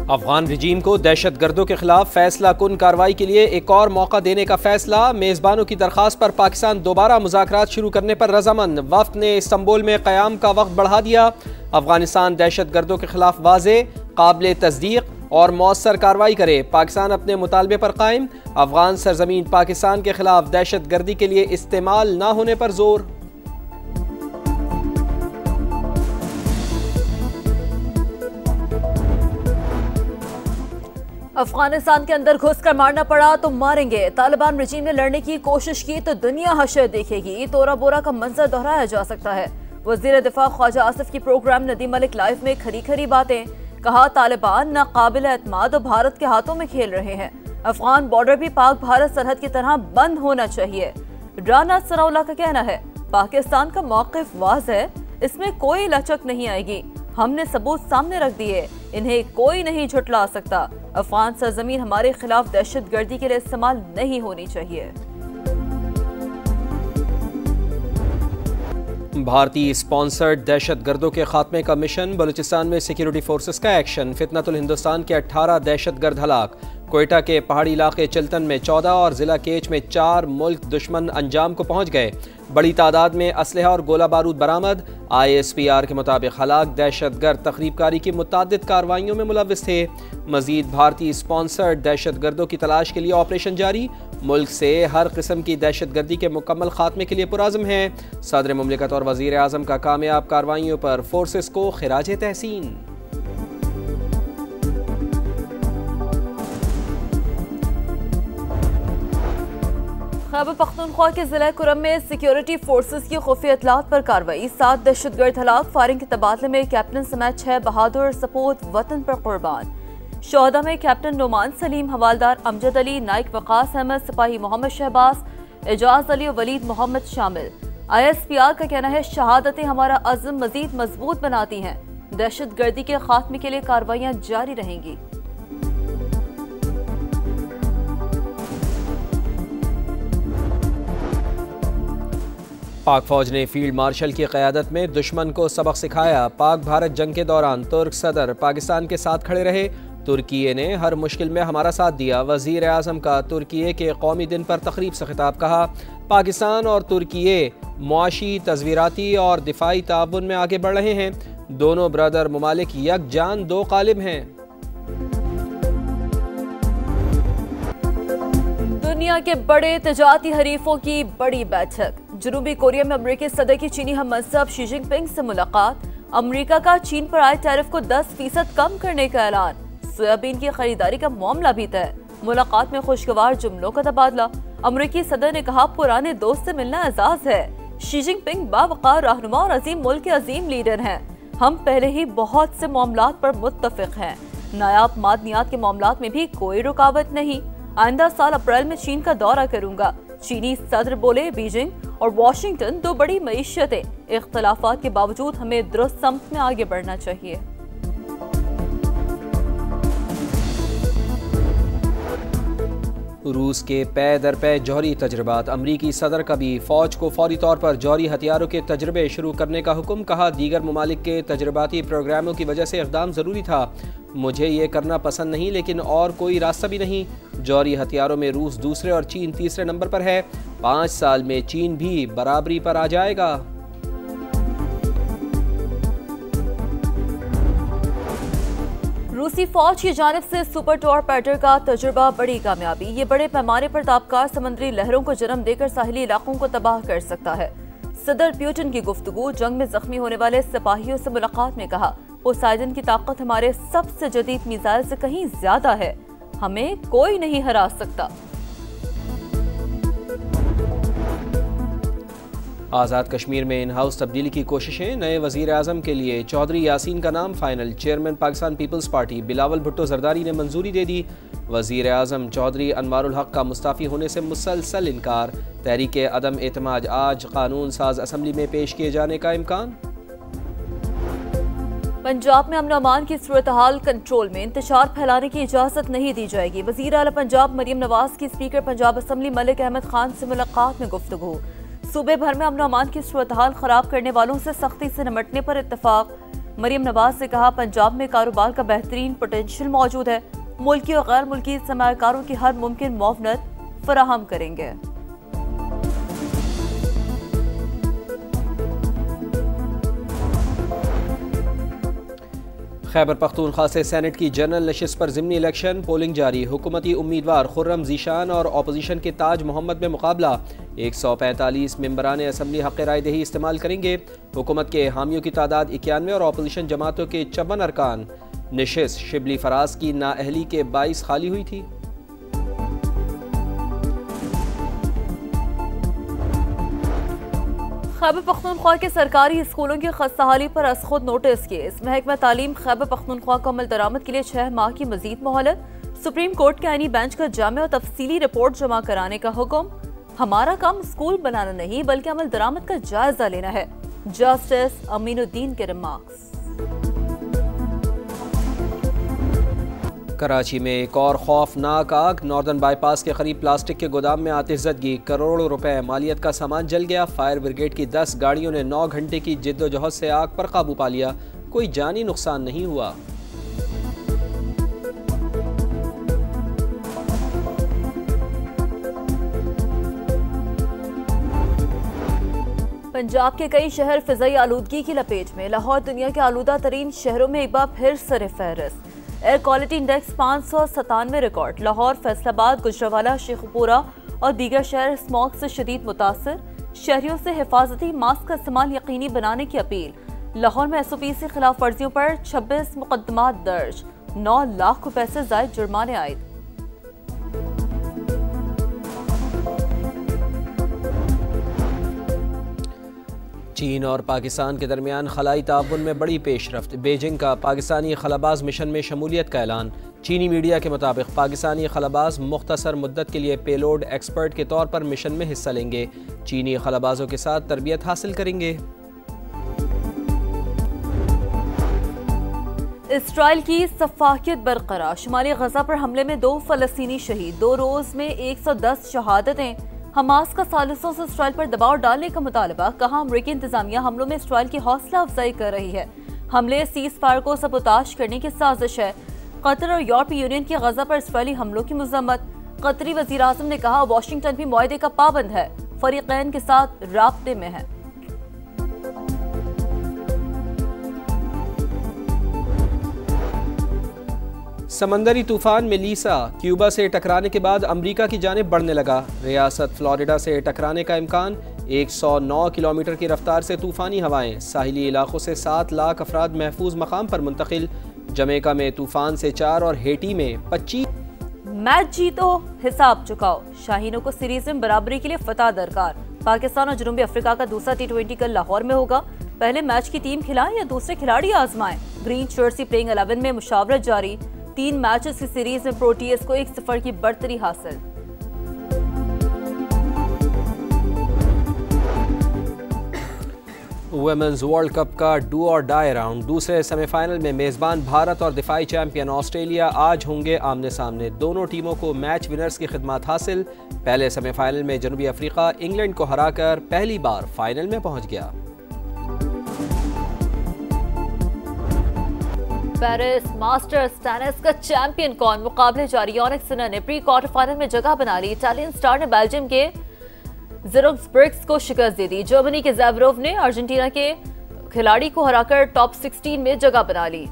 अफगान रजीम को दहशत गर्दों के खिलाफ फैसला कुन कार्रवाई के लिए एक और मौका देने का फैसला। मेज़बानों की दरख्वास्त पर पाकिस्तान दोबारा मुज़ाकरात शुरू करने पर रजामंद। वफ्द ने इस्तांबुल में क़याम का वक्त बढ़ा दिया। अफगानिस्तान दहशत गर्दों के खिलाफ वाज़े, काबिल तस्दीक और मौसर कार्रवाई करे। पाकिस्तान अपने मुतालबे पर कायम। अफगान सरजमीन पाकिस्तान के खिलाफ दहशत गर्दी के लिए इस्तेमाल न होने पर जोर। अफगानिस्तान के अंदर घुसकर मारना पड़ा तो मारेंगे। तालिबान रजीम ने लड़ने की कोशिश की तो दुनिया हशर देखेगी। तोरा बोरा का मंजर दोहराया जा सकता है। वजीर दिफा ख्वाजा आसिफ की प्रोग्राम नदीम मलिक लाइव में खरी खरी बातें। कहा तालिबान नाकाबिल एतमाद और भारत के हाथों में खेल रहे हैं। अफगान बॉर्डर भी पाक भारत सरहद की तरह बंद होना चाहिए। राना सनाउल्लाह का कहना है पाकिस्तान का मौक़िफ़ वाज़ है, इसमें कोई लचक नहीं आएगी। हमने सबूत सामने रख दिए, इन्हें कोई नहीं झुटला सकता। अफगान सरजमीन हमारे खिलाफ दहशत गर्दी के लिए इस्तेमाल नहीं होनी चाहिए। भारतीय स्पॉन्सर्ड दहशत गर्दों के खात्मे का मिशन। बलूचिस्तान में सिक्योरिटी फोर्सेस का एक्शन। फितनतुल हिंदुस्तान के 18 दहशत गर्द हलाक। कोयटा के पहाड़ी इलाके चिल्तन में 14 और जिला केच में 4 मुल्क दुश्मन अंजाम को पहुंच गए। बड़ी तादाद में असलहा और गोला बारूद बरामद। ISPR के मुताबिक हलाक दहशत गर्द तखरीबकारी की मुतादिद कार्रवाइयों में मुलव्विस थे। मजीद भारतीय स्पॉन्सर्ड दहशत गर्दों की तलाश के लिए ऑपरेशन जारी। मुल्क से हर किस्म की दहशत गर्दी के मुकम्मल खात्मे के लिए पुराज़म है। सदर मुमलिकत और वज़ीर आज़म का कामयाब कार्रवाइयों पर फोर्सेस को खिराज तहसीन। खैबर पख्तूनख्वा के जिला कुरम में सिक्योरिटी फोर्सेस की खुफिया इतलात पर कार्रवाई। 7 दहशतगर्द हलाक। फायरिंग के तबादले में कैप्टन समेत 6 बहादुर सपूत वतन पर कुर्बान। शोहदा में कैप्टन नोमान सलीम, हवालदार अमजद अली, नाइक वकास अहमद, सिपाही मोहम्मद शहबाज, एजाज अली और वलीद मोहम्मद शामिल। ISPR का कहना है शहादतें हमारा अज़्म मजीद मजबूत बनाती हैं। दहशत गर्दी के खात्मे के लिए कार्रवाइयाँ जारी रहेंगी। पाक फौज ने फील्ड मार्शल की क़यादत में दुश्मन को सबक सिखाया। पाक भारत जंग के दौरान तुर्क सदर पाकिस्तान के साथ खड़े रहे। तुर्किये ने हर मुश्किल में हमारा साथ दिया। वज़ीर आज़म का तुर्किये के कौमी दिन पर तकरीब से खिताब। कहा पाकिस्तान और तुर्किये मुआशी, तज़वीराती और दिफाई ताउन में आगे बढ़ रहे हैं। दोनों ब्रदर ममालिक यकजान दो कालिब हैं। दुनिया के बड़े तजारती हरीफों की बड़ी बैठक। जनूबी कोरिया में अमेरिकी सदर की चीनी हम मनसब शी जिनपिंग से मुलाकात। अमेरिका का चीन पर आए टैरिफ को 10% कम करने का ऐलान। सोयाबीन की खरीदारी का मामला भी तय। मुलाकात में खुशगवार जुमलों का तबादला। अमेरिकी सदर ने कहा पुराने दोस्त से मिलना एजाज है। शी जिनपिंग बावकार रहनुमा और अजीम मुल्क के अजीम लीडर हैं। हम पहले ही बहुत से मामलात पर मुत्तफिक हैं। नायाब मादनियात के मामलात में भी कोई रुकावट नहीं। आइंदा साल अप्रैल में चीन का दौरा करूंगा। चीनी सदर बोले बीजिंग और वॉशिंगटन दो बड़ी मईशतें। इख्तलाफात के बावजूद हमें दुरुस्त समत में आगे बढ़ना चाहिए। रूस के पै दर पै जौहरी तजर्बात। अमरीकी सदर का भी फौज को फौरी तौर पर जौहरी हथियारों के तजर्बे शुरू करने का हुक्म। कहा दीगर ममालिक के तजर्बाती प्रोग्रामों की वजह से इक़दाम ज़रूरी था। मुझे ये करना पसंद नहीं, लेकिन और कोई रास्ता भी नहीं। जौहरी हथियारों में रूस दूसरे और चीन तीसरे नंबर पर है। 5 साल में चीन भी बराबरी पर आ जाएगा। रूसी फौज की जानिब से सुपर टॉरपेडो का तजुर्बा बड़ी कामयाबी। ये बड़े पैमाने पर ताबकार समुद्री लहरों को जन्म देकर साहिली इलाकों को तबाह कर सकता है। सदर प्यूटन की गुफ्तगू। जंग में जख्मी होने वाले सिपाहियों से मुलाकात में कहा पोसाइडन की ताकत हमारे सबसे जदीद मिसाइल से कहीं ज्यादा है। हमें कोई नहीं हरा सकता। आज़ाद कश्मीर में इन हाउस तब्दीली की कोशिशें। नए वज़ीर आज़म के लिए चौधरी यासीन का नाम फाइनल। चेयरमैन पाकिस्तान पीपल्स पार्टी बिलावल भुट्टो जरदारी ने मंजूरी दे दी। वज़ीर आज़म चौधरी अनवारुल हक का मुस्ताफ़ी होने से मुसलसल इनकार। तहरीक अदम एतमाद। आज कानून साज असम्बली में पेश किए जाने का इम्कान। पंजाब में अमन अमान की सूरत हाल कंट्रोल में। इंतशार फैलाने की इजाजत नहीं दी जाएगी। वज़ीर आला पंजाब मरियम नवाज की स्पीकर पंजाब असम्बली मलिक अहमद खान से मुलाकात में गुफ्तगू। सूबे भर में अमन अमान की सूरत हाल खराब करने वालों से सख्ती से निपटने पर इत्तफाक। मरियम नवाज ने कहा, पंजाब में कारोबार का बेहतरीन पोटेंशियल मौजूद है, मुल्की और गैर मुल्की सरमायाकारों की हर मुमकिन मुआवनत फराहम करेंगे। खैबर पख्तूनख्वा से सेनेट की जनरल नशिस्त पर ज़िमनी इलेक्शन पोलिंग जारी। हुकूमती उम्मीदवार खुर्रम ज़ीशान और अपोजिशन के ताज मोहम्मद में मुकाबला। 145 मेंबरान असम्बली हक़ राय दही इस्तेमाल करेंगे। हुकूमत के हामियों की तादाद 91 और अपोजिशन जमातों के 54 अरकान। नशिस्त शिबली फराज की नाअहली के 22 खाली हुई थी। खैबर पख्तूनख्वा के सरकारी स्कूलों की खस्ताहाली पर अज खुद नोटिस केस। महकमा तालीम खैबर पख्तूनख्वा को अमल दरामद के लिए 6 माह की मजीद मोहलत। सुप्रीम कोर्ट के आईनी बेंच का जामे और तफसीली रिपोर्ट जमा कराने का हुक्म। हमारा काम स्कूल बनाना नहीं बल्कि अमल दरामद का जायजा लेना है, जस्टिस अमीनुद्दीन के रिमार्क्स। कराची में एक और खौफनाक आग। नॉर्दर्न बाईपास के करीब प्लास्टिक के गोदाम में आतिशज़दगी। करोड़ों रुपए मालियत का सामान जल गया। फायर ब्रिगेड की 10 गाड़ियों ने 9 घंटे की जिद्दोजहद से आग पर काबू पा लिया। कोई जानी नुकसान नहीं हुआ। पंजाब के कई शहर फिजाई आलूदगी की लपेट में। लाहौर दुनिया के आलूदा तरीन शहरों में एक बार फिर सर-ए-फहरिस्त। Air quality index 597 record. Lahore, Faisalabad, Gujranwala, Sheikhupura और दीगर शहर स्मॉग से शदीद मुतासर। शहरियों से हिफाजती मास्क का इस्तेमाल यकीनी बनाने की अपील। लाहौर में SOP से खिलाफ वर्जियों पर 26 मुकदमात दर्ज। 9 लाख रुपए से जायद जुर्माने आयद। चीन और पाकिस्तान के दरमियान खलाई ताउन में बड़ी पेशरफ्त। बीजिंग का पाकिस्तानी खलाबाज मिशन में शमूलियत का ऐलान। चीनी मीडिया के मुताबिक पाकिस्तानी खलाबाज मुख्तसर मुद्दत के लिए पेलोड एक्सपर्ट के तौर पर मिशन में हिस्सा लेंगे। चीनी खलाबाजों के साथ तरबियत हासिल करेंगे। इसराइल की सफाकियत बरकरार। शुमाली गजा पर हमले में 2 फलस्तीनी शहीद। 2 रोज में 110 शहादतें। हमास का सालिसों से इसराइल पर दबाव डालने का मुतालबा। कहा, अमरीकी इंतजामिया हमलों में इसराइल की हौसला अफजाई कर रही है। हमले सीज फायर को सबोताश करने की साजिश है। कतर और यूरोपीय यूनियन की गजा पर इसराइली हमलों की मजम्मत। कतरी वजीर आज़म ने कहा, वाशिंगटन भी मुआहदे का पाबंद है, फरीकैन के साथ राब्ते में है। समंदरी तूफान मेलिसा क्यूबा से टकराने के बाद अमेरिका की जानिब बढ़ने लगा। रियासत फ्लोरिडा से टकराने का इम्कान। 109 किलोमीटर की रफ्तार से तूफानी हवाएं। साहिली इलाकों से 7 लाख अफराद महफूज मकाम पर मुंतकिल। जमैका में तूफान से 4 और हेटी में 25। मैच जीतो, हिसाब चुकाओ। शाहीनों को सीरीज में बराबरी के लिए फतह दरकार। पाकिस्तान और जनूबी अफ्रीका का दूसरा T20 कल लाहौर में होगा। पहले मैच की टीम खिलाएं या दूसरे खिलाड़ी आजमाएं। ग्रीन जर्सी प्लेइंग 11 में मुशावरत जारी। 3 मैचेस की सीरीज में प्रोटीएस को 1-0 की बढ़तरी हासिल। वुमेन्स वर्ल्ड कप का डू और डाई राउंड। दूसरे सेमीफाइनल में मेजबान भारत और दिफाई चैंपियन ऑस्ट्रेलिया आज होंगे आमने सामने। दोनों टीमों को मैच विनर्स की खिदमत हासिल। पहले सेमीफाइनल में जनूबी अफ्रीका इंग्लैंड को हराकर पहली बार फाइनल में पहुंच गया। पेरिस मास्टर्स टेनिस का चैंपियन कौन? मुकाबले जारी। ऑनिक्स सिन्हा ने प्री क्वार्टर फाइनल में जगह बना ली। इटालियन स्टार ने बेल्जियम के ज़ुरिच को शिकस्त दे दी। जर्मनी के ज़ेवरोव ने अर्जेंटीना के खिलाड़ी को हराकर टॉप 16 में जगह बना ली।